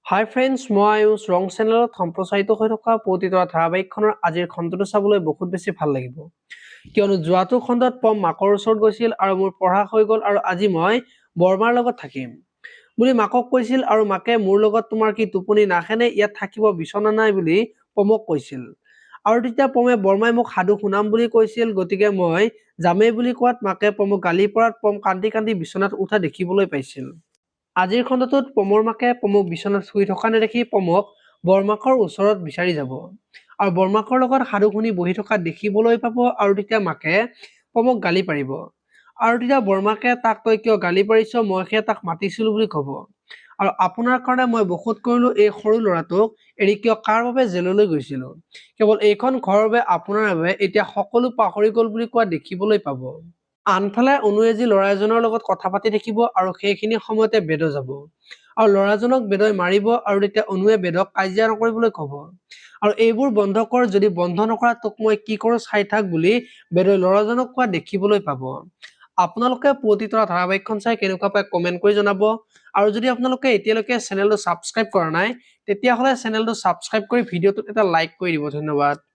হাই friends, মই আয়ুষ ৰং চেনেলত সম্প্ৰচাৰিত হৈ থকা পতিতৰা ধাৰাবাহিকখনৰ আজিৰ খণ্ডটো চাবলৈ বহুত বেছি ভাল লাগিব। কিয়নো যোৱাটো খণ্ডত পম মাকৰ ওচৰত গৈছিল আৰু মোৰ পঢ়া হৈ গ'ল আৰু আজি মই বৰমাৰ লগত থাকিম বুলি মাকক কৈছিল আৰু মাকে মোৰ লগত তোমাৰ কি টোপনি নাখেনে, ইয়াত থাকিব বিচনা নাই বুলি পমক কৈছিল। আৰু তেতিয়া পমে বৰমাই মোক সাধু শুনাম বুলি কৈছিল, গতিকে মই যামেই বুলি কোৱাত মাকে পমক গালি পৰাত পম কান্দি কান্দি বিচনাত উঠা দেখিবলৈ পাইছিল। আজিৰ খণ্ডটোত পমৰ মাকে পমক বিচনাত শুই থকা নেদেখি পমক বৰমাকৰ ওচৰত বিচাৰি যাব আৰু বৰমাকৰ লগত সাধু শুনি বহি থকা দেখিবলৈ পাব আৰু তেতিয়া মাকে পমক গালি পাৰিব আৰু তেতিয়া বৰমাকে তাক তই কিয় গালি পাৰিছ, মইহে তাক মাতিছিলো বুলি কব আৰু আপোনাৰ কাৰণে মই বহুত কৰিলো, এই সৰু ল'ৰাটোক এৰি কিয় কাৰ বাবে জেললৈ গৈছিলো, কেৱল এইখন ঘৰৰ বাবে আপোনাৰ বাবে এতিয়া সকলো পাহৰি গল বুলি কোৱা দেখিবলৈ পাব। আনফালে অনুৱে যি ল'ৰা এজনৰ লগত কথা পাতি থাকিব আৰু সেইখিনি সময়তে বেদ যাব আৰু ল'ৰাজনক বেদই মাৰিব আৰু তেতিয়া অনুৱে বেদক কাজিয়া নকৰিবলৈ কব আৰু এইবোৰ বন্ধ কৰ, যদি বন্ধ নকৰা তোক মই কি কৰো চাই থাক বুলি বেদই ল'ৰাজনক কোৱা দেখিবলৈ পাব। আপোনালোকে পতিতৰা ধাৰাবাহিকখন চাই কেনেকুৱা পায় কমেন্ট কৰি জনাব আৰু যদি আপোনালোকে এতিয়ালৈকে চেনেলটো ছাবস্ক্ৰাইব কৰা নাই তেতিয়াহ'লে চেনেলটো ছাবস্ক্ৰাইব কৰি ভিডিঅ'টোত এটা লাইক কৰি দিব। ধন্যবাদ।